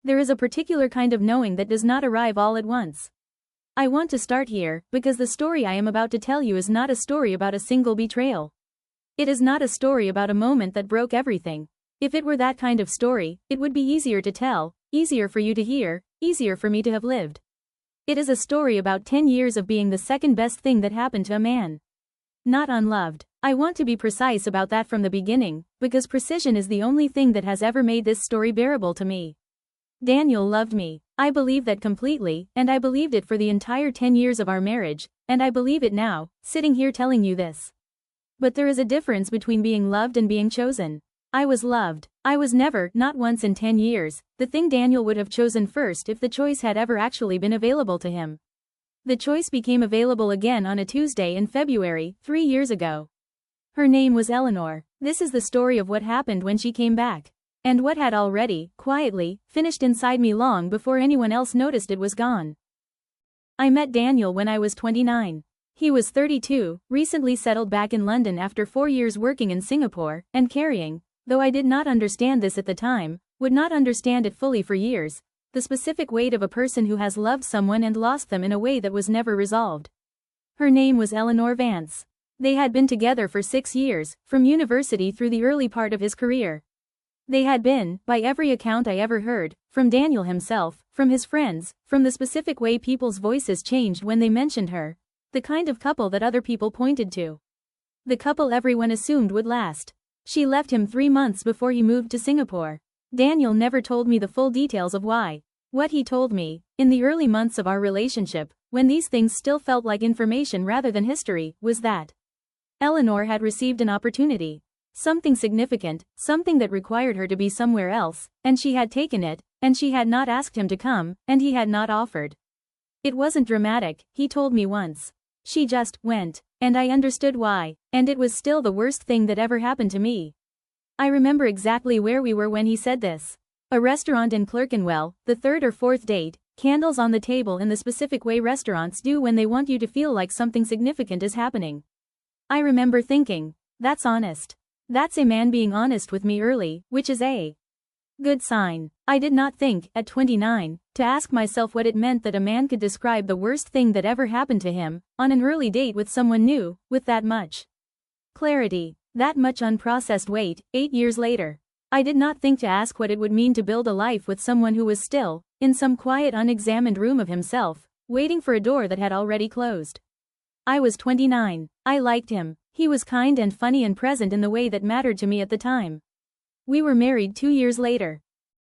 There is a particular kind of knowing that does not arrive all at once. I want to start here, because the story I am about to tell you is not a story about a single betrayal. It is not a story about a moment that broke everything. If it were that kind of story, it would be easier to tell, easier for you to hear, easier for me to have lived. It is a story about 10 years of being the second best thing that happened to a man. Not unloved. I want to be precise about that from the beginning, because precision is the only thing that has ever made this story bearable to me. Daniel loved me. I believe that completely, and I believed it for the entire 10 years of our marriage, and I believe it now, sitting here telling you this. But there is a difference between being loved and being chosen. I was loved. I was never, not once in 10 years, the thing Daniel would have chosen first if the choice had ever actually been available to him. The choice became available again on a Tuesday in February, 3 years ago. Her name was Eleanor. This is the story of what happened when she came back. And what had already, quietly, finished inside me long before anyone else noticed it was gone. I met Daniel when I was 29. He was 32, recently settled back in London after 4 years working in Singapore, and carrying, though I did not understand this at the time, would not understand it fully for years, the specific weight of a person who has loved someone and lost them in a way that was never resolved. Her name was Eleanor Vance. They had been together for 6 years, from university through the early part of his career. They had been, by every account I ever heard, from Daniel himself, from his friends, from the specific way people's voices changed when they mentioned her, the kind of couple that other people pointed to. The couple everyone assumed would last. She left him 3 months before he moved to Singapore. Daniel never told me the full details of why. What he told me, in the early months of our relationship, when these things still felt like information rather than history, was that Eleanor had received an opportunity. Something significant, something that required her to be somewhere else, and she had taken it, and she had not asked him to come, and he had not offered. It wasn't dramatic, he told me once. She just went, and I understood why, and it was still the worst thing that ever happened to me. I remember exactly where we were when he said this. A restaurant in Clerkenwell, the 3rd or 4th date, candles on the table in the specific way restaurants do when they want you to feel like something significant is happening. I remember thinking, that's honest. That's a man being honest with me early, which is a good sign. I did not think, at 29, to ask myself what it meant that a man could describe the worst thing that ever happened to him, on an early date with someone new, with that much clarity, that much unprocessed weight, 8 years later. I did not think to ask what it would mean to build a life with someone who was still, in some quiet unexamined room of himself, waiting for a door that had already closed. I was 29. I liked him. He was kind and funny and present in the way that mattered to me at the time. We were married 2 years later.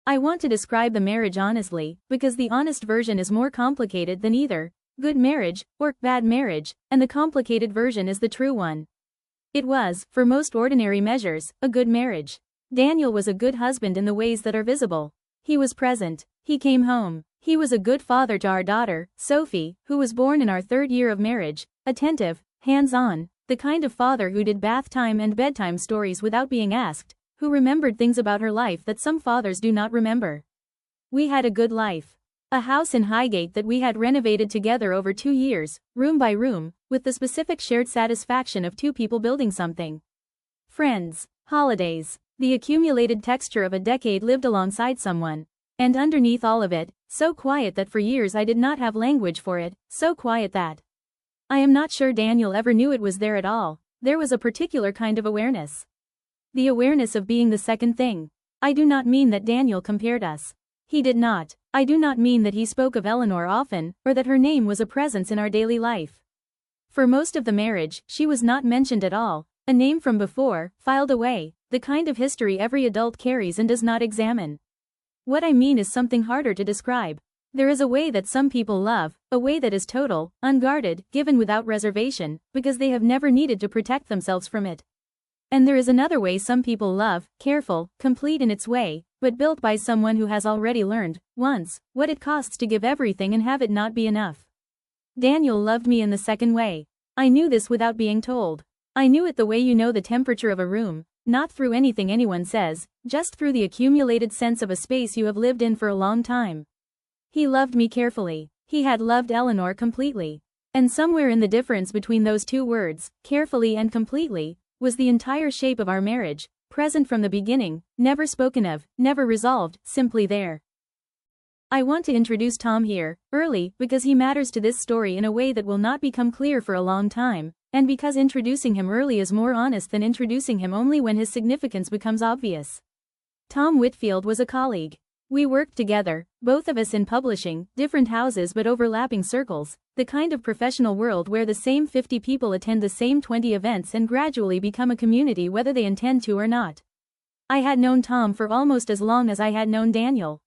I want to describe the marriage honestly, because the honest version is more complicated than either good marriage or bad marriage, and the complicated version is the true one. It was, for most ordinary measures, a good marriage. Daniel was a good husband in the ways that are visible. He was present. He came home. He was a good father to our daughter, Sophie, who was born in our 3rd year of marriage, attentive, hands-on, the kind of father who did bath time and bedtime stories without being asked, who remembered things about her life that some fathers do not remember. We had a good life. A house in Highgate that we had renovated together over 2 years, room by room, with the specific shared satisfaction of 2 people building something. Friends, holidays, the accumulated texture of a decade lived alongside someone. And underneath all of it, so quiet that for years I did not have language for it, so quiet that I am not sure Daniel ever knew it was there at all. There was a particular kind of awareness. The awareness of being the second thing. I do not mean that Daniel compared us. He did not. I do not mean that he spoke of Eleanor often, or that her name was a presence in our daily life. For most of the marriage, she was not mentioned at all, a name from before, filed away, the kind of history every adult carries and does not examine. What I mean is something harder to describe. There is a way that some people love, a way that is total, unguarded, given without reservation, because they have never needed to protect themselves from it. And there is another way some people love, careful, complete in its way, but built by someone who has already learned, once, what it costs to give everything and have it not be enough. Daniel loved me in the second way. I knew this without being told. I knew it the way you know the temperature of a room, not through anything anyone says, just through the accumulated sense of a space you have lived in for a long time. He loved me carefully. He had loved Eleanor completely. And somewhere in the difference between those two words, carefully and completely, was the entire shape of our marriage, present from the beginning, never spoken of, never resolved, simply there. I want to introduce Tom here, early, because he matters to this story in a way that will not become clear for a long time, and because introducing him early is more honest than introducing him only when his significance becomes obvious. Tom Whitfield was a colleague. We worked together, both of us in publishing, different houses but overlapping circles, the kind of professional world where the same 50 people attend the same 20 events and gradually become a community whether they intend to or not. I had known Tom for almost as long as I had known Daniel.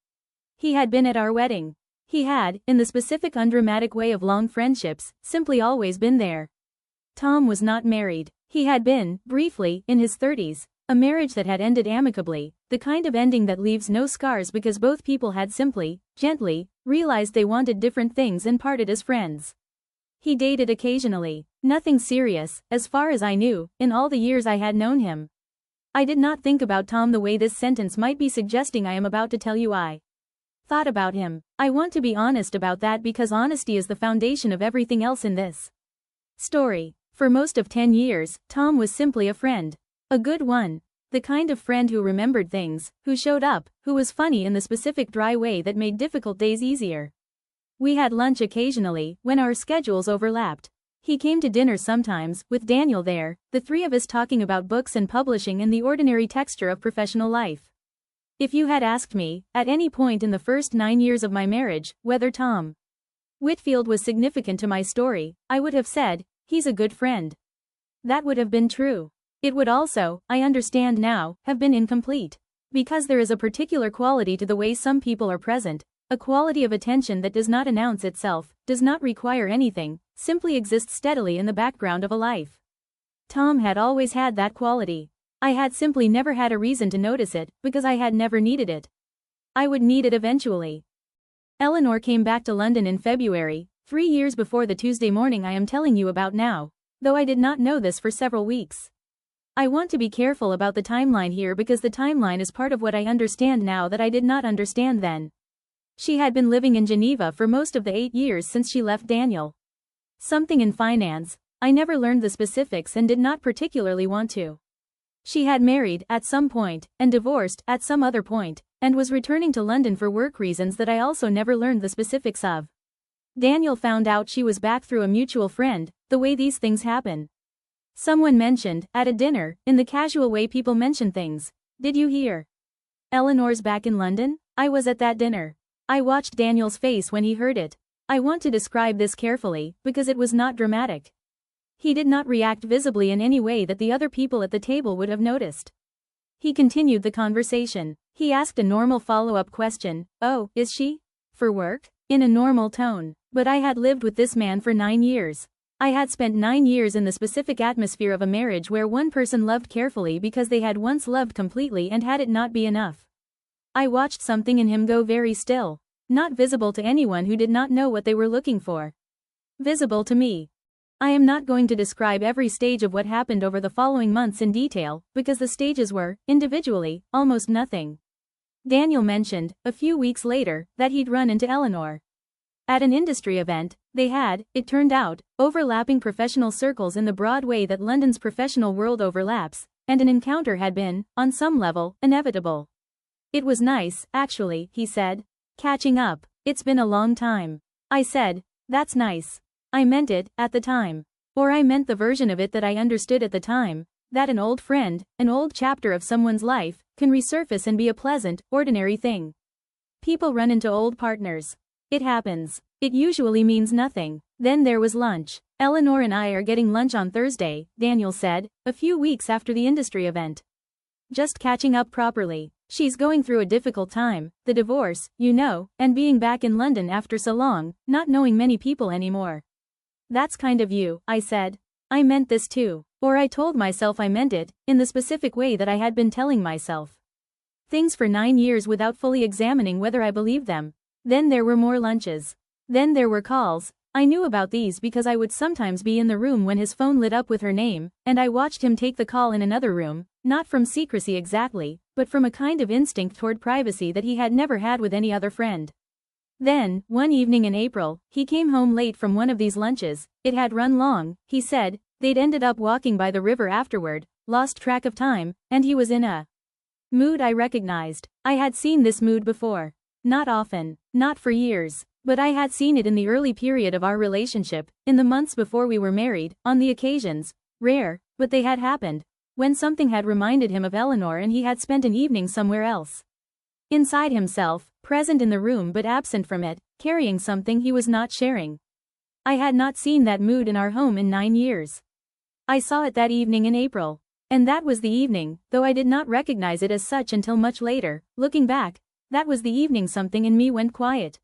He had been at our wedding. He had, in the specific undramatic way of long friendships, simply always been there. Tom was not married. He had been, briefly, in his 30s. A marriage that had ended amicably, the kind of ending that leaves no scars because both people had simply, gently, realized they wanted different things and parted as friends. He dated occasionally. Nothing serious, as far as I knew, in all the years I had known him. I did not think about Tom the way this sentence might be suggesting I am about to tell you I thought about him. I want to be honest about that because honesty is the foundation of everything else in this story. For most of 10 years, Tom was simply a friend. A good one. The kind of friend who remembered things, who showed up, who was funny in the specific dry way that made difficult days easier. We had lunch occasionally, when our schedules overlapped. He came to dinner sometimes, with Daniel there, the three of us talking about books and publishing and the ordinary texture of professional life. If you had asked me, at any point in the first 9 years of my marriage, whether Tom Whitfield was significant to my story, I would have said, he's a good friend. That would have been true. It would also, I understand now, have been incomplete. Because there is a particular quality to the way some people are present, a quality of attention that does not announce itself, does not require anything, simply exists steadily in the background of a life. Tom had always had that quality. I had simply never had a reason to notice it, because I had never needed it. I would need it eventually. Eleanor came back to London in February, 3 years before the Tuesday morning I am telling you about now, though I did not know this for several weeks. I want to be careful about the timeline here because the timeline is part of what I understand now that I did not understand then. She had been living in Geneva for most of the 8 years since she left Daniel. Something in finance, I never learned the specifics and did not particularly want to. She had married at some point, and divorced at some other point, and was returning to London for work reasons that I also never learned the specifics of. Daniel found out she was back through a mutual friend, the way these things happen. Someone mentioned, at a dinner, in the casual way people mention things, "Did you hear? Eleanor's back in London?" I was at that dinner. I watched Daniel's face when he heard it. I want to describe this carefully, because it was not dramatic. He did not react visibly in any way that the other people at the table would have noticed. He continued the conversation. He asked a normal follow-up question, "Oh, is she? For work?" in a normal tone. But I had lived with this man for 9 years. I had spent 9 years in the specific atmosphere of a marriage where one person loved carefully because they had once loved completely and had it not be enough. I watched something in him go very still, not visible to anyone who did not know what they were looking for. Visible to me. I am not going to describe every stage of what happened over the following months in detail, because the stages were, individually, almost nothing. Daniel mentioned, a few weeks later, that he'd run into Eleanor. At an industry event, they had, it turned out, overlapping professional circles in the broad way that London's professional world overlaps, and an encounter had been, on some level, inevitable. "It was nice, actually," he said. "Catching up. It's been a long time." I said, "That's nice." I meant it, at the time. Or I meant the version of it that I understood at the time, that an old friend, an old chapter of someone's life, can resurface and be a pleasant, ordinary thing. People run into old partners. It happens. It usually means nothing. Then there was lunch. "Eleanor and I are getting lunch on Thursday," Daniel said, a few weeks after the industry event. "Just catching up properly. She's going through a difficult time, the divorce, you know, and being back in London after so long, not knowing many people anymore." "That's kind of you," I said. I meant this too. Or I told myself I meant it, in the specific way that I had been telling myself things for 9 years without fully examining whether I believed them. Then there were more lunches. Then there were calls. I knew about these because I would sometimes be in the room when his phone lit up with her name, and I watched him take the call in another room, not from secrecy exactly, but from a kind of instinct toward privacy that he had never had with any other friend. Then, one evening in April, he came home late from one of these lunches. It had run long, he said, they'd ended up walking by the river afterward, lost track of time, and he was in a mood I recognized. I had seen this mood before. Not often, not for years, but I had seen it in the early period of our relationship, in the months before we were married, on the occasions, rare, but they had happened, when something had reminded him of Eleanor and he had spent an evening somewhere else. Inside himself, present in the room but absent from it, carrying something he was not sharing. I had not seen that mood in our home in 9 years. I saw it that evening in April. And that was the evening, though I did not recognize it as such until much later. Looking back, that was the evening something in me went quiet.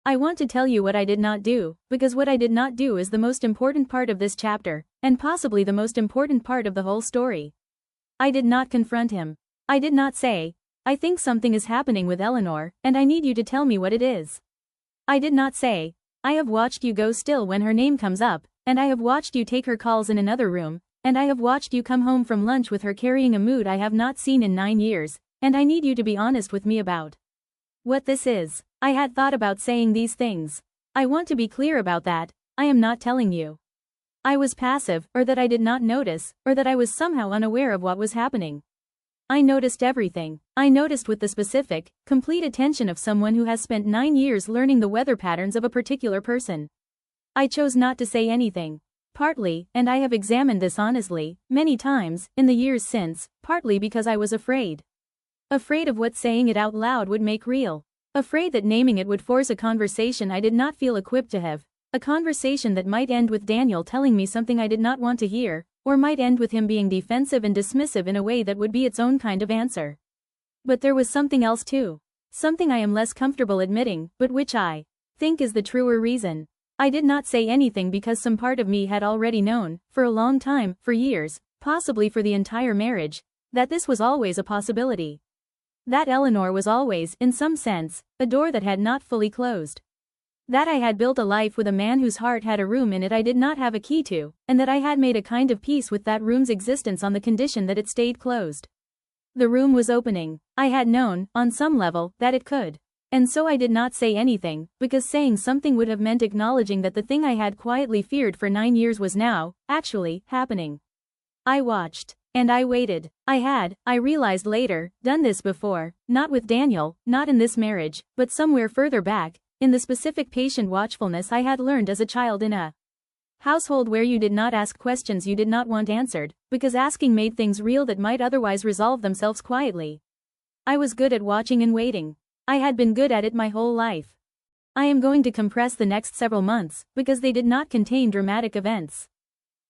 I want to tell you what I did not do, because what I did not do is the most important part of this chapter, and possibly the most important part of the whole story. I did not confront him. I did not say, I think something is happening with Eleanor, and I need you to tell me what it is. I did not say, I have watched you go still when her name comes up, and I have watched you take her calls in another room, and I have watched you come home from lunch with her carrying a mood I have not seen in 9 years, and I need you to be honest with me about what this is. I had thought about saying these things. I want to be clear about that. I am not telling you I was passive, or that I did not notice, or that I was somehow unaware of what was happening. I noticed everything. I noticed with the specific, complete attention of someone who has spent 9 years learning the weather patterns of a particular person. I chose not to say anything. Partly, and I have examined this honestly, many times, in the years since, partly because I was afraid. Afraid of what saying it out loud would make real. Afraid that naming it would force a conversation I did not feel equipped to have. A conversation that might end with Daniel telling me something I did not want to hear, or might end with him being defensive and dismissive in a way that would be its own kind of answer. But there was something else too. Something I am less comfortable admitting, but which I think is the truer reason. I did not say anything because some part of me had already known, for a long time, for years, possibly for the entire marriage, that this was always a possibility. That Eleanor was always, in some sense, a door that had not fully closed. That I had built a life with a man whose heart had a room in it I did not have a key to, and that I had made a kind of peace with that room's existence on the condition that it stayed closed. The room was opening. I had known, on some level, that it could. And so I did not say anything, because saying something would have meant acknowledging that the thing I had quietly feared for 9 years was now, actually, happening. I watched. And I waited. I realized later, done this before, not with Daniel, not in this marriage, but somewhere further back, in the specific patient watchfulness I had learned as a child in a household where you did not ask questions you did not want answered, because asking made things real that might otherwise resolve themselves quietly. I was good at watching and waiting. I had been good at it my whole life. I am going to compress the next several months, because they did not contain dramatic events.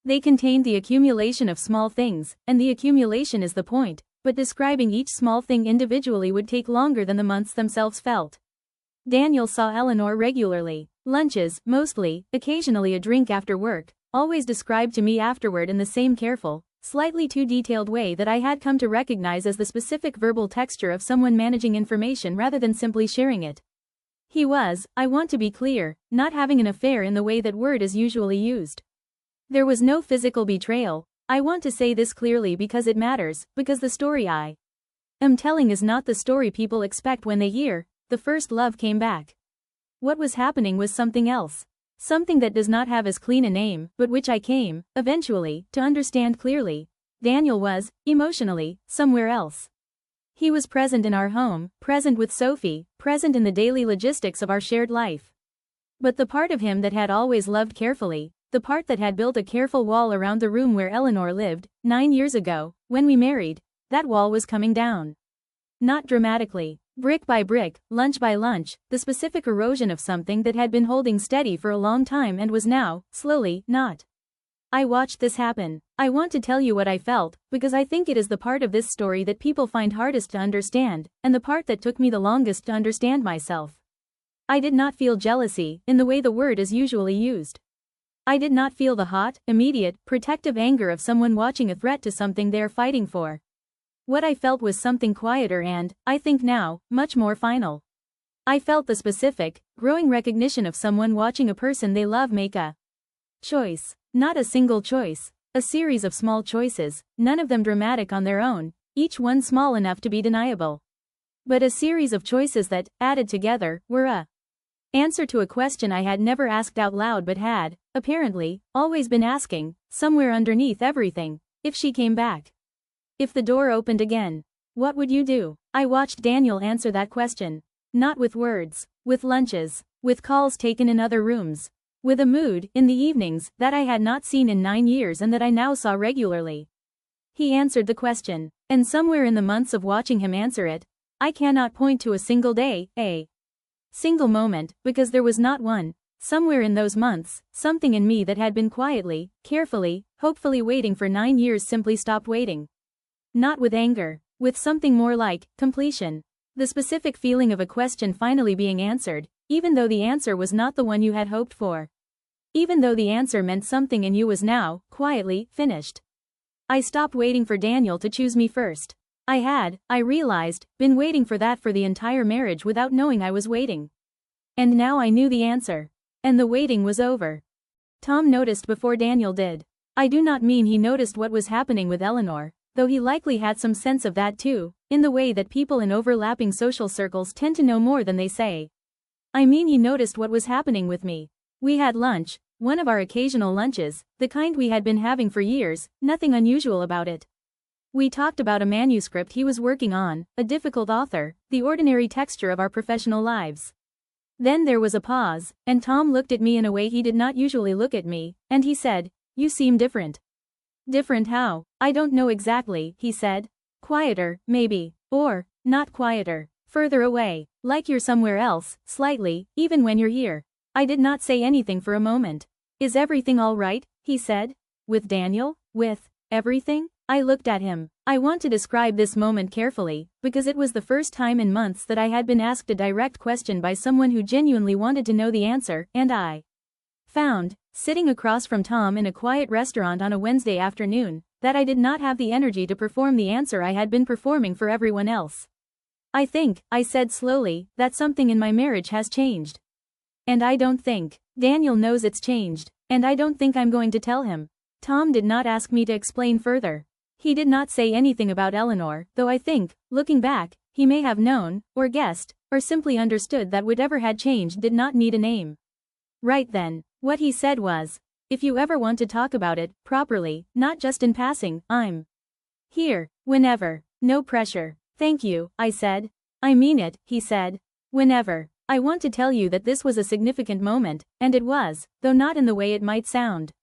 They contained the accumulation of small things, and the accumulation is the point, but describing each small thing individually would take longer than the months themselves felt. Daniel saw Eleanor regularly. Lunches, mostly, occasionally a drink after work, always described to me afterward in the same careful, slightly too detailed way that I had come to recognize as the specific verbal texture of someone managing information rather than simply sharing it. He was, I want to be clear, not having an affair in the way that word is usually used. There was no physical betrayal. I want to say this clearly because it matters, because the story I am telling is not the story people expect when they hear, the first love came back. What was happening was something else. Something that does not have as clean a name, but which I came, eventually, to understand clearly. Daniel was, emotionally, somewhere else. He was present in our home, present with Sophie, present in the daily logistics of our shared life. But the part of him that had always loved carefully, the part that had built a careful wall around the room where Eleanor lived, 9 years ago, when we married, that wall was coming down. Not dramatically. Brick by brick, lunch by lunch, the specific erosion of something that had been holding steady for a long time and was now, slowly, not. I watched this happen. I want to tell you what I felt, because I think it is the part of this story that people find hardest to understand, and the part that took me the longest to understand myself. I did not feel jealousy, in the way the word is usually used. I did not feel the hot, immediate, protective anger of someone watching a threat to something they are fighting for. What I felt was something quieter and, I think now, much more final. I felt the specific, growing recognition of someone watching a person they love make a choice. Not a single choice. A series of small choices, none of them dramatic on their own, each one small enough to be deniable. But a series of choices that, added together, were a answer to a question I had never asked out loud but had, apparently, always been asking, somewhere underneath everything, if she came back. If the door opened again, what would you do? I watched Daniel answer that question. Not with words, with lunches, with calls taken in other rooms. With a mood, in the evenings, that I had not seen in 9 years and that I now saw regularly. He answered the question. And somewhere in the months of watching him answer it, I cannot point to a single day, a single moment, because there was not one. Somewhere in those months, something in me that had been quietly, carefully, hopefully waiting for 9 years simply stopped waiting. Not with anger, with something more like completion. The specific feeling of a question finally being answered, even though the answer was not the one you had hoped for. Even though the answer meant something in you was now, quietly, finished. I stopped waiting for Daniel to choose me first. I realized, been waiting for that for the entire marriage without knowing I was waiting. And now I knew the answer. And the waiting was over. Tom noticed before Daniel did. I do not mean he noticed what was happening with Eleanor, though he likely had some sense of that too, in the way that people in overlapping social circles tend to know more than they say. I mean he noticed what was happening with me. We had lunch, one of our occasional lunches, the kind we had been having for years, nothing unusual about it. We talked about a manuscript he was working on, a difficult author, the ordinary texture of our professional lives. Then there was a pause, and Tom looked at me in a way he did not usually look at me, and he said, "You seem different." Different how? I don't know exactly, he said. Quieter, maybe. Or, not quieter. Further away. Like you're somewhere else, slightly, even when you're here. I did not say anything for a moment. Is everything all right? He said. With Daniel? With everything? I looked at him. I want to describe this moment carefully, because it was the first time in months that I had been asked a direct question by someone who genuinely wanted to know the answer, and I found, sitting across from Tom in a quiet restaurant on a Wednesday afternoon, that I did not have the energy to perform the answer I had been performing for everyone else. I think, I said slowly, that something in my marriage has changed. And I don't think Daniel knows it's changed, and I don't think I'm going to tell him. Tom did not ask me to explain further. He did not say anything about Eleanor, though I think, looking back, he may have known, or guessed, or simply understood that whatever had changed did not need a name. Right then, what he said was, "If you ever want to talk about it, properly, not just in passing, I'm here, whenever, no pressure." "Thank you," I said. "I mean it," he said. "Whenever. I want to tell you that this was a significant moment, and it was, though not in the way it might sound.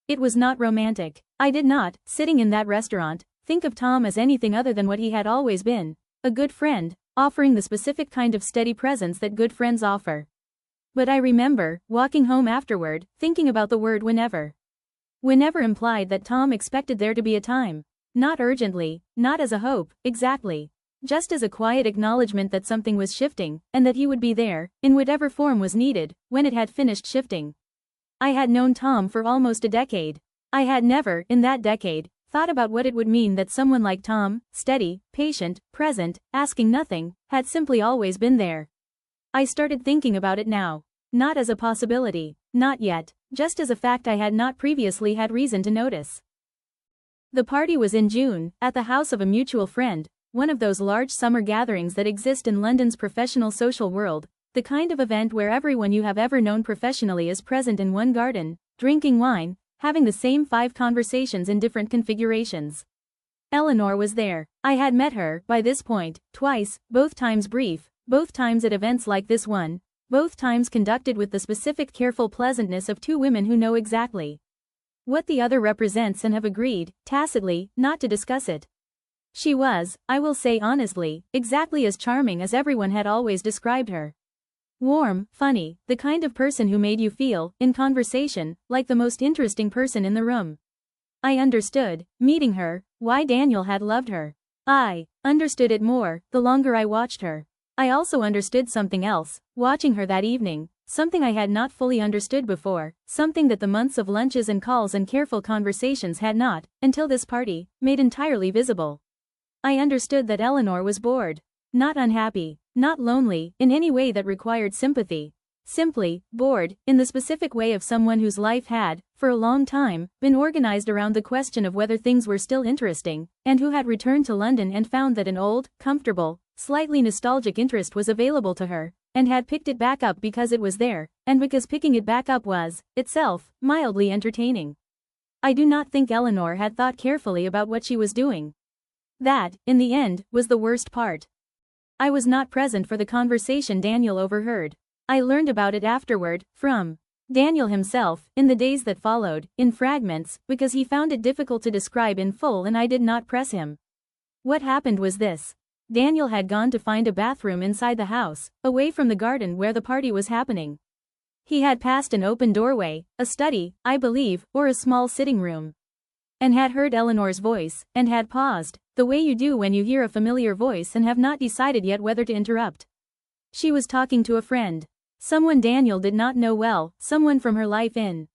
It was not romantic. I did not, sitting in that restaurant, think of Tom as anything other than what he had always been, a good friend, offering the specific kind of steady presence that good friends offer. But I remember, walking home afterward, thinking about the word whenever. Whenever implied that Tom expected there to be a time. Not urgently, not as a hope, exactly. Just as a quiet acknowledgement that something was shifting, and that he would be there, in whatever form was needed, when it had finished shifting. I had known Tom for almost a decade. I had never, in that decade, thought about what it would mean that someone like Tom, steady, patient, present, asking nothing, had simply always been there. I started thinking about it now. Not as a possibility, not yet, just as a fact I had not previously had reason to notice. The party was in June, at the house of a mutual friend, one of those large summer gatherings that exist in London's professional social world, the kind of event where everyone you have ever known professionally is present in one garden, drinking wine, having the same 5 conversations in different configurations. Eleanor was there. I had met her, by this point, twice, both times brief, both times at events like this one, both times conducted with the specific careful pleasantness of 2 women who know exactly what the other represents and have agreed, tacitly, not to discuss it. She was, I will say honestly, exactly as charming as everyone had always described her. Warm, funny, the kind of person who made you feel, in conversation, like the most interesting person in the room. I understood, meeting her, why Daniel had loved her. I understood it more, the longer I watched her. I also understood something else, watching her that evening, something I had not fully understood before, something that the months of lunches and calls and careful conversations had not, until this party, made entirely visible. I understood that Eleanor was bored. Not unhappy, not lonely, in any way that required sympathy. Simply, bored, in the specific way of someone whose life had, for a long time, been organized around the question of whether things were still interesting, and who had returned to London and found that an old, comfortable, slightly nostalgic interest was available to her, and had picked it back up because it was there, and because picking it back up was, itself, mildly entertaining. I do not think Eleanor had thought carefully about what she was doing. That, in the end, was the worst part. I was not present for the conversation Daniel overheard. I learned about it afterward, from Daniel himself, in the days that followed, in fragments, because he found it difficult to describe in full and I did not press him. What happened was this. Daniel had gone to find a bathroom inside the house, away from the garden where the party was happening. He had passed an open doorway, a study, I believe, or a small sitting room, and had heard Eleanor's voice, and had paused, the way you do when you hear a familiar voice and have not decided yet whether to interrupt. She was talking to a friend. Someone Daniel did not know well, someone from her life in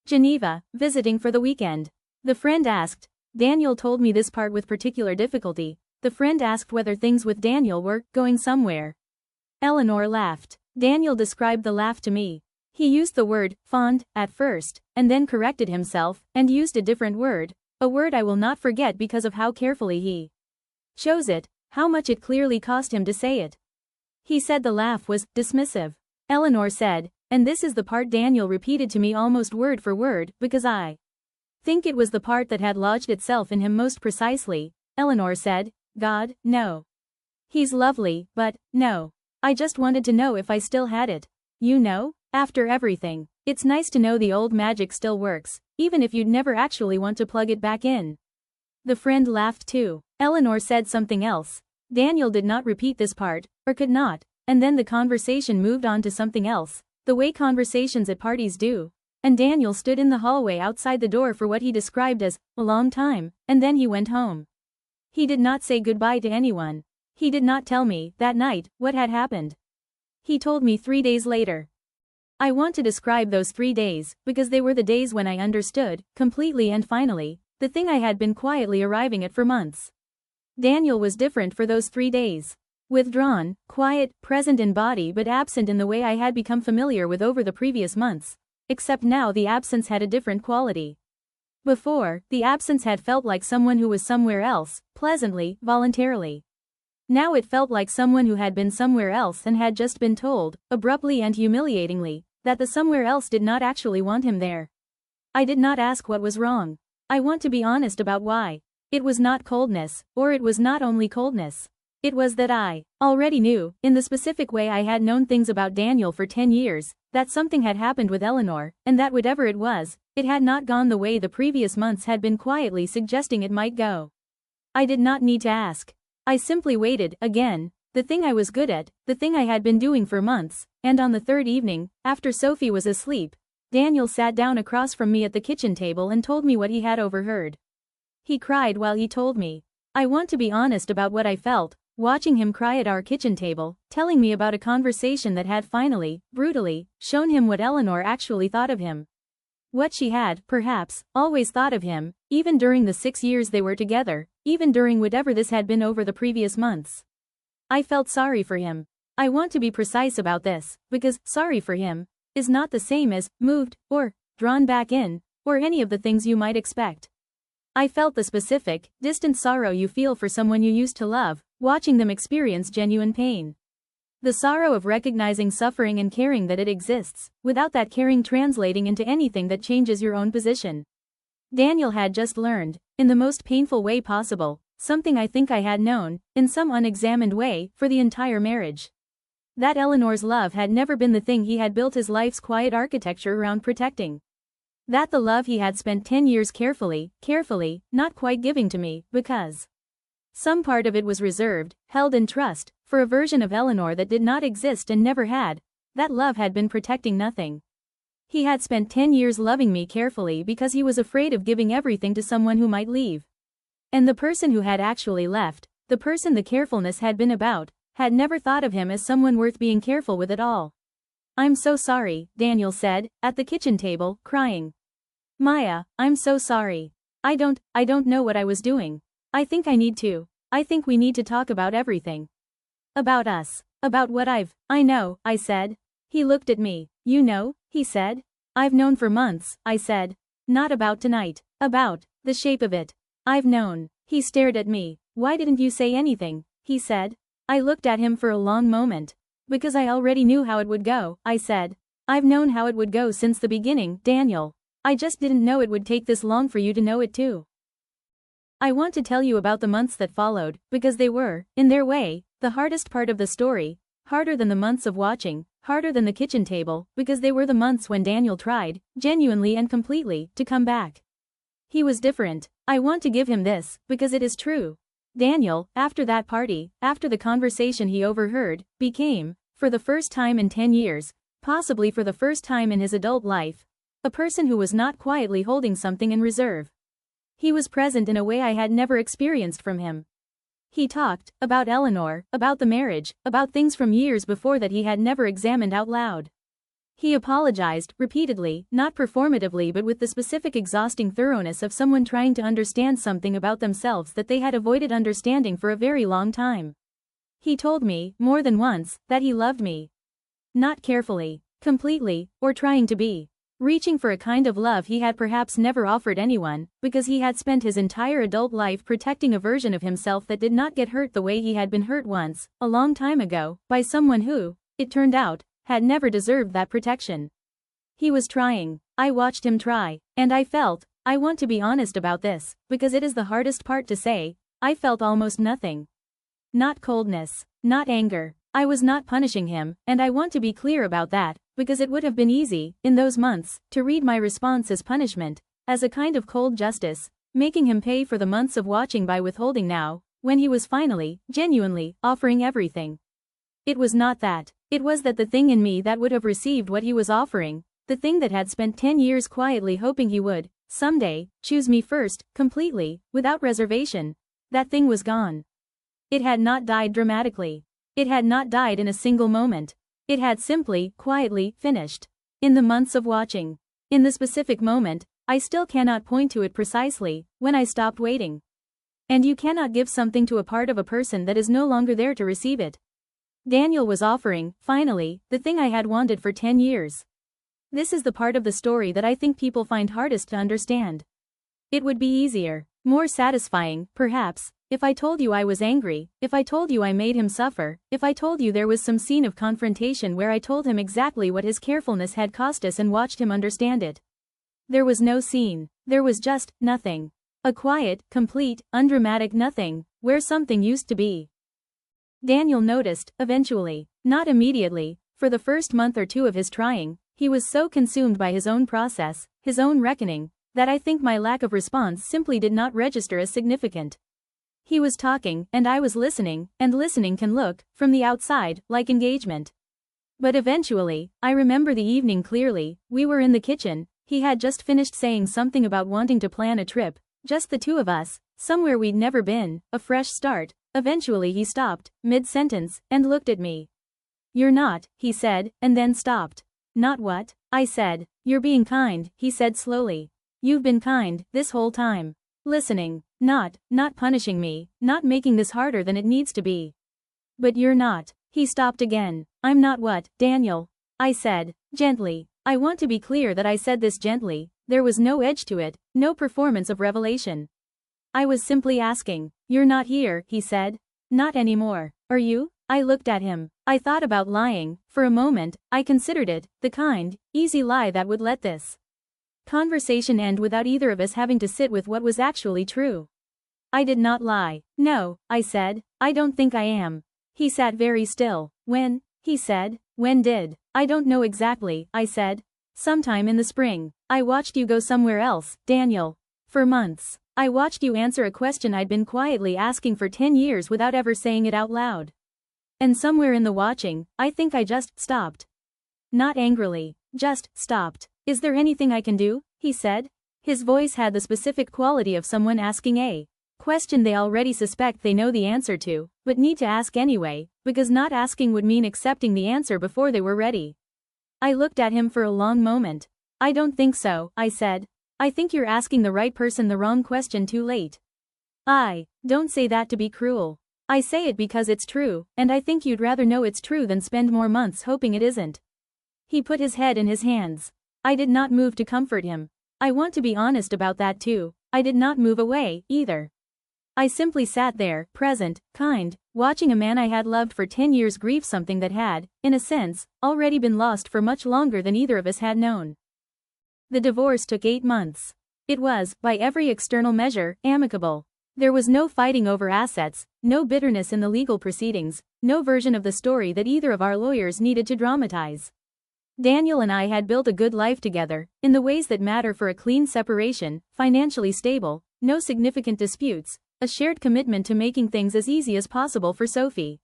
Geneva, visiting for the weekend. The friend asked. Daniel told me this part with particular difficulty. The friend asked whether things with Daniel were going somewhere. Eleanor laughed. Daniel described the laugh to me. He used the word fond at first, and then corrected himself, and used a different word, a word I will not forget because of how carefully he chose it, how much it clearly cost him to say it. He said the laugh was dismissive. Eleanor said, and this is the part Daniel repeated to me almost word for word, because I think it was the part that had lodged itself in him most precisely. Eleanor said, God, no. He's lovely, but, no. I just wanted to know if I still had it. You know? After everything, it's nice to know the old magic still works, even if you'd never actually want to plug it back in. The friend laughed too. Eleanor said something else. Daniel did not repeat this part, or could not, and then the conversation moved on to something else, the way conversations at parties do. And Daniel stood in the hallway outside the door for what he described as a long time, and then he went home. He did not say goodbye to anyone. He did not tell me, that night, what had happened. He told me 3 days later. I want to describe those 3 days, because they were the days when I understood, completely and finally, the thing I had been quietly arriving at for months. Daniel was different for those 3 days. Withdrawn, quiet, present in body but absent in the way I had become familiar with over the previous months, except now the absence had a different quality. Before, the absence had felt like someone who was somewhere else, pleasantly, voluntarily. Now it felt like someone who had been somewhere else and had just been told, abruptly and humiliatingly, that the somewhere else did not actually want him there. I did not ask what was wrong. I want to be honest about why. It was not coldness, or it was not only coldness. It was that I already knew, in the specific way I had known things about Daniel for 10 years, that something had happened with Eleanor, and that whatever it was, it had not gone the way the previous months had been quietly suggesting it might go. I did not need to ask. I simply waited, again, the thing I was good at, the thing I had been doing for months, and on the third evening, after Sophie was asleep, Daniel sat down across from me at the kitchen table and told me what he had overheard. He cried while he told me. I want to be honest about what I felt, watching him cry at our kitchen table, telling me about a conversation that had finally, brutally, shown him what Eleanor actually thought of him. What she had, perhaps, always thought of him, even during the 6 years they were together, even during whatever this had been over the previous months. I felt sorry for him. I want to be precise about this, because sorry for him is not the same as moved, or drawn back in, or any of the things you might expect. I felt the specific, distant sorrow you feel for someone you used to love, watching them experience genuine pain. The sorrow of recognizing suffering and caring that it exists, without that caring translating into anything that changes your own position. Daniel had just learned, in the most painful way possible, something I think I had known, in some unexamined way, for the entire marriage. That Eleanor's love had never been the thing he had built his life's quiet architecture around protecting. That the love he had spent 10 years carefully, not quite giving to me, because some part of it was reserved, held in trust, for a version of Eleanor that did not exist and never had, that love had been protecting nothing. He had spent 10 years loving me carefully because he was afraid of giving everything to someone who might leave. And the person who had actually left, the person the carefulness had been about, had never thought of him as someone worth being careful with at all. I'm so sorry, Daniel said, at the kitchen table, crying. Maya, I'm so sorry. I don't know what I was doing. I think I need to. I think we need to talk about everything. About us. About what I know, I said. He looked at me. You know, he said. I've known for months, I said. Not about tonight. About the shape of it. I've known. He stared at me. Why didn't you say anything? He said. I looked at him for a long moment. Because I already knew how it would go, I said. I've known how it would go since the beginning, Daniel. I just didn't know it would take this long for you to know it too. I want to tell you about the months that followed, because they were, in their way, The hardest part of the story, harder than the months of watching, harder than the kitchen table, because they were the months when Daniel tried, genuinely and completely, to come back. He was different. I want to give him this, because it is true. Daniel, after that party, after the conversation he overheard, became, for the first time in 10 years, possibly for the first time in his adult life, a person who was not quietly holding something in reserve. He was present in a way I had never experienced from him. He talked about Eleanor, about the marriage, about things from years before that he had never examined out loud. He apologized, repeatedly, not performatively but with the specific exhausting thoroughness of someone trying to understand something about themselves that they had avoided understanding for a very long time. He told me, more than once, that he loved me. Not carefully, completely, or trying to be. Reaching for a kind of love he had perhaps never offered anyone, because he had spent his entire adult life protecting a version of himself that did not get hurt the way he had been hurt once, a long time ago, by someone who, it turned out, had never deserved that protection. He was trying. I watched him try, and I felt, I want to be honest about this, because it is the hardest part to say, I felt almost nothing. Not coldness, not anger. I was not punishing him, and I want to be clear about that, because it would have been easy, in those months, to read my response as punishment, as a kind of cold justice, making him pay for the months of watching by withholding now, when he was finally, genuinely, offering everything. It was not that. It was that the thing in me that would have received what he was offering, the thing that had spent 10 years quietly hoping he would, someday, choose me first, completely, without reservation, that thing was gone. It had not died dramatically. It had not died in a single moment. It had simply, quietly, finished. In the months of watching. In the specific moment, I still cannot point to it precisely, when I stopped waiting. And you cannot give something to a part of a person that is no longer there to receive it. Daniel was offering, finally, the thing I had wanted for 10 years. This is the part of the story that I think people find hardest to understand. It would be easier, more satisfying, perhaps, if I told you I was angry, if I told you I made him suffer, if I told you there was some scene of confrontation where I told him exactly what his carefulness had cost us and watched him understand it. There was no scene. There was just nothing. A quiet, complete, undramatic nothing, where something used to be. Daniel noticed, eventually, not immediately, for the first month or two of his trying, he was so consumed by his own process, his own reckoning, that I think my lack of response simply did not register as significant. He was talking, and I was listening, and listening can look, from the outside, like engagement. But eventually, I remember the evening clearly, we were in the kitchen, he had just finished saying something about wanting to plan a trip, just the two of us, somewhere we'd never been, a fresh start. Eventually he stopped, mid-sentence, and looked at me. "You're not," he said, and then stopped. "Not what?" I said. "You're being kind," he said slowly. "You've been kind, this whole time. Listening. Not punishing me, not making this harder than it needs to be. But you're not." He stopped again. "I'm not what, Daniel?" I said, gently. I want to be clear that I said this gently, there was no edge to it, no performance of revelation. I was simply asking. "You're not here," he said. "Not anymore. Are you?" I looked at him. I thought about lying. For a moment, I considered it, the kind, easy lie that would let this conversation end without either of us having to sit with what was actually true. I did not lie. "No," I said. "I don't think I am." He sat very still. "When?" he said. "When did?" "I don't know exactly," I said. "Sometime in the spring. I watched you go somewhere else, Daniel. For months. I watched you answer a question I'd been quietly asking for 10 years without ever saying it out loud. And somewhere in the watching, I think I just stopped. Not angrily. Just stopped. Is there anything I can do?" he said. His voice had the specific quality of someone asking a question they already suspect they know the answer to, but need to ask anyway, because not asking would mean accepting the answer before they were ready. I looked at him for a long moment. "I don't think so," I said. "I think you're asking the right person the wrong question too late." I don't say that to be cruel. I say it because it's true, and I think you'd rather know it's true than spend more months hoping it isn't. He put his head in his hands. I did not move to comfort him. I want to be honest about that too. I did not move away, either. I simply sat there, present, kind, watching a man I had loved for 10 years grieve something that had, in a sense, already been lost for much longer than either of us had known. The divorce took 8 months. It was, by every external measure, amicable. There was no fighting over assets, no bitterness in the legal proceedings, no version of the story that either of our lawyers needed to dramatize. Daniel and I had built a good life together, in the ways that matter for a clean separation, financially stable, no significant disputes, a shared commitment to making things as easy as possible for Sophie.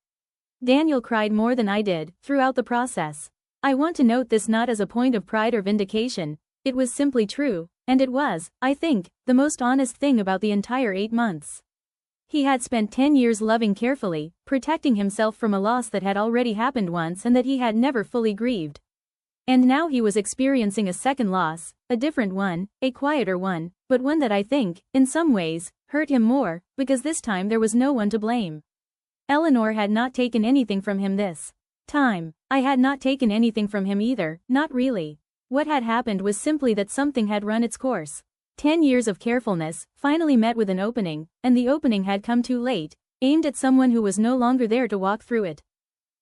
Daniel cried more than I did, throughout the process. I want to note this not as a point of pride or vindication, it was simply true, and it was, I think, the most honest thing about the entire 8 months. He had spent 10 years loving carefully, protecting himself from a loss that had already happened once and that he had never fully grieved. And now he was experiencing a second loss, a different one, a quieter one, but one that I think, in some ways, hurt him more, because this time there was no one to blame. Eleanor had not taken anything from him this time. I had not taken anything from him either, not really. What had happened was simply that something had run its course. 10 years of carefulness, finally met with an opening, and the opening had come too late, aimed at someone who was no longer there to walk through it.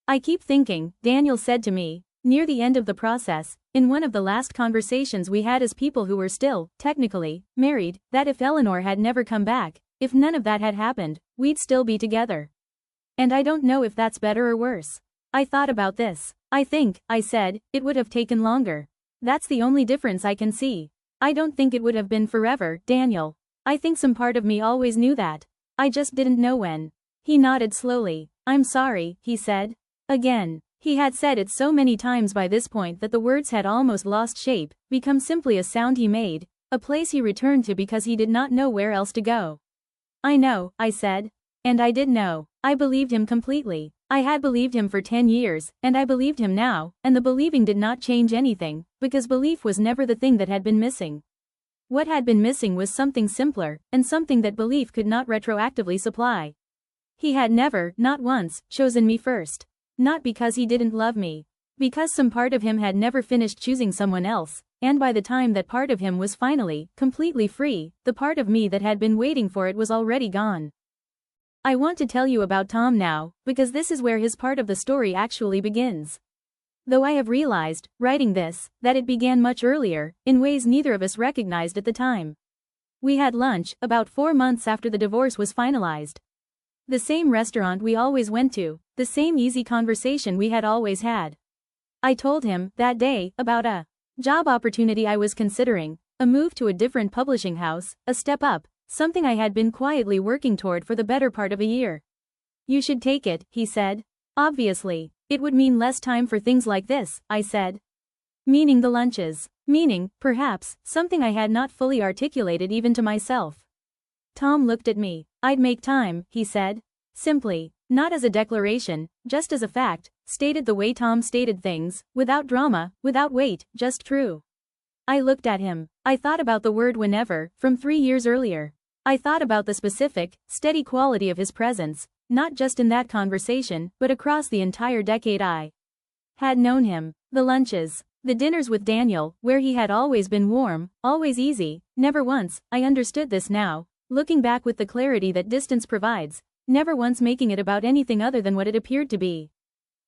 I keep thinking, Daniel said to me, near the end of the process, in one of the last conversations we had as people who were still, technically, married, that if Eleanor had never come back, if none of that had happened, we'd still be together. And I don't know if that's better or worse. I thought about this. I think, I said, it would have taken longer. That's the only difference I can see. I don't think it would have been forever, Daniel. I think some part of me always knew that. I just didn't know when. He nodded slowly. I'm sorry, he said. Again. He had said it so many times by this point that the words had almost lost shape, become simply a sound he made, a place he returned to because he did not know where else to go. I know, I said. And I did know. I believed him completely. I had believed him for 10 years, and I believed him now, and the believing did not change anything, because belief was never the thing that had been missing. What had been missing was something simpler, and something that belief could not retroactively supply. He had never, not once, chosen me first. Not because he didn't love me. Because some part of him had never finished choosing someone else, and by the time that part of him was finally, completely free, the part of me that had been waiting for it was already gone. I want to tell you about Tom now, because this is where his part of the story actually begins. Though I have realized, writing this, that it began much earlier, in ways neither of us recognized at the time. We had lunch, about 4 months after the divorce was finalized. The same restaurant we always went to, the same easy conversation we had always had. I told him, that day, about a job opportunity I was considering, a move to a different publishing house, a step up, something I had been quietly working toward for the better part of a year. You should take it, he said. Obviously, it would mean less time for things like this, I said. Meaning the lunches. Meaning, perhaps, something I had not fully articulated even to myself. Tom looked at me. I'd make time, he said. Simply, not as a declaration, just as a fact, stated the way Tom stated things, without drama, without weight, just true. I looked at him. I thought about the word whenever, from 3 years earlier. I thought about the specific, steady quality of his presence, not just in that conversation, but across the entire decade I had known him. The lunches, the dinners with Daniel, where he had always been warm, always easy, never once, I understood this now, looking back with the clarity that distance provides, never once making it about anything other than what it appeared to be.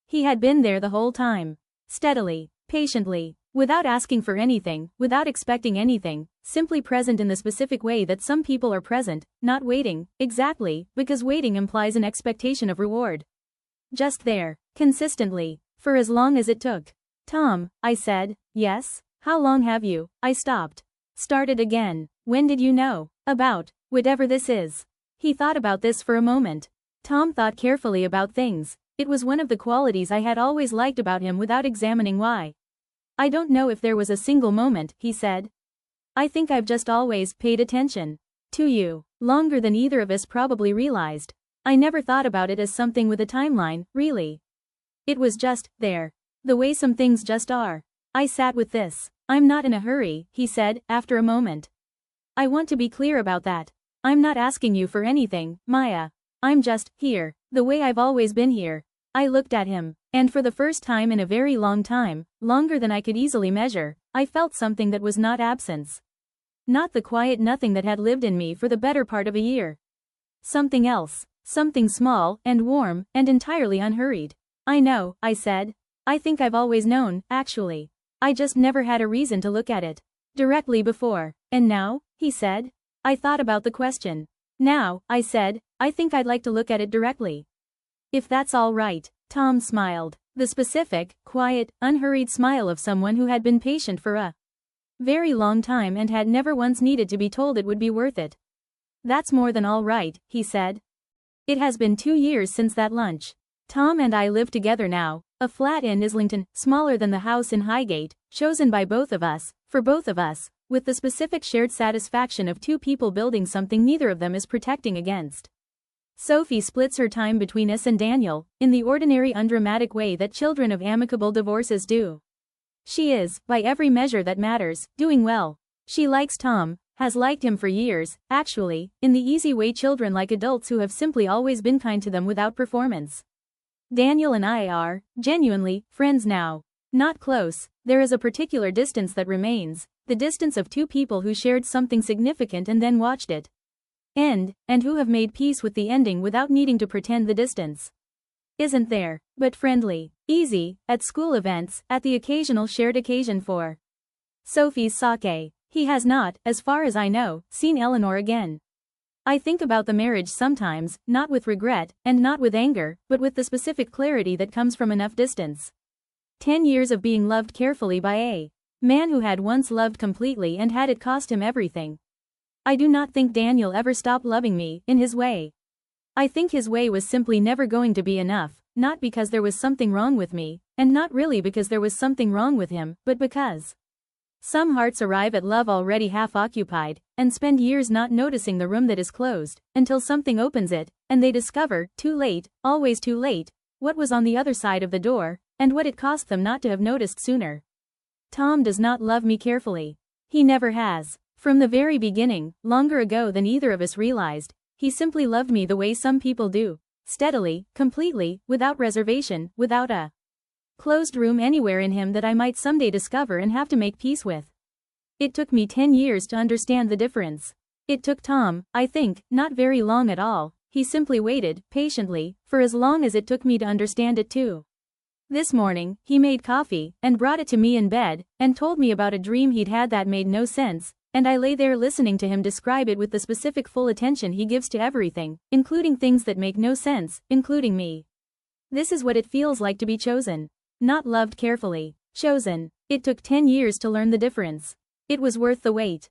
He had been there the whole time. Steadily, patiently, without asking for anything, without expecting anything, simply present in the specific way that some people are present, not waiting, exactly, because waiting implies an expectation of reward. Just there, consistently, for as long as it took. Tom, I said. Yes? How long have you? I stopped. Started again. When did you know? About, whatever this is. He thought about this for a moment. Tom thought carefully about things. It was one of the qualities I had always liked about him without examining why. I don't know if there was a single moment, he said. I think I've just always paid attention to you, longer than either of us probably realized. I never thought about it as something with a timeline, really. It was just there. The way some things just are. I sat with this. I'm not in a hurry, he said, after a moment. I want to be clear about that. I'm not asking you for anything, Maya. I'm just here, the way I've always been here. I looked at him, and for the first time in a very long time, longer than I could easily measure, I felt something that was not absence. Not the quiet nothing that had lived in me for the better part of a year. Something else, something small, and warm, and entirely unhurried. I know, I said. I think I've always known, actually. I just never had a reason to look at it directly before. And now? He said. I thought about the question. Now, I said, I think I'd like to look at it directly. If that's all right. Tom smiled. The specific, quiet, unhurried smile of someone who had been patient for a very long time and had never once needed to be told it would be worth it. That's more than all right, he said. It has been 2 years since that lunch. Tom and I live together now, a flat in Islington, smaller than the house in Highgate, chosen by both of us, for both of us, with the specific shared satisfaction of 2 people building something neither of them is protecting against. Sophie splits her time between us and Daniel, in the ordinary undramatic way that children of amicable divorces do. She is, by every measure that matters, doing well. She likes Tom, has liked him for years, actually, in the easy way children like adults who have simply always been kind to them without performance. Daniel and I are, genuinely, friends now. Not close, there is a particular distance that remains, the distance of 2 people who shared something significant and then watched it end, and who have made peace with the ending without needing to pretend the distance isn't there, but friendly, easy, at school events, at the occasional shared occasion for Sophie's sake. He has not, as far as I know, seen Eleanor again. I think about the marriage sometimes, not with regret, and not with anger, but with the specific clarity that comes from enough distance. 10 years of being loved carefully by a man who had once loved completely and had it cost him everything. I do not think Daniel ever stopped loving me, in his way. I think his way was simply never going to be enough, not because there was something wrong with me, and not really because there was something wrong with him, but because some hearts arrive at love already half occupied, and spend years not noticing the room that is closed, until something opens it, and they discover, too late, always too late, what was on the other side of the door, and what it cost them not to have noticed sooner. Tom does not love me carefully. He never has. From the very beginning, longer ago than either of us realized, he simply loved me the way some people do, steadily, completely, without reservation, without a closed room anywhere in him that I might someday discover and have to make peace with. It took me 10 years to understand the difference. It took Tom, I think, not very long at all. He simply waited, patiently, for as long as it took me to understand it too. This morning, he made coffee, and brought it to me in bed, and told me about a dream he'd had that made no sense, and I lay there listening to him describe it with the specific full attention he gives to everything, including things that make no sense, including me. This is what it feels like to be chosen. Not loved carefully. Chosen. It took 10 years to learn the difference. It was worth the wait.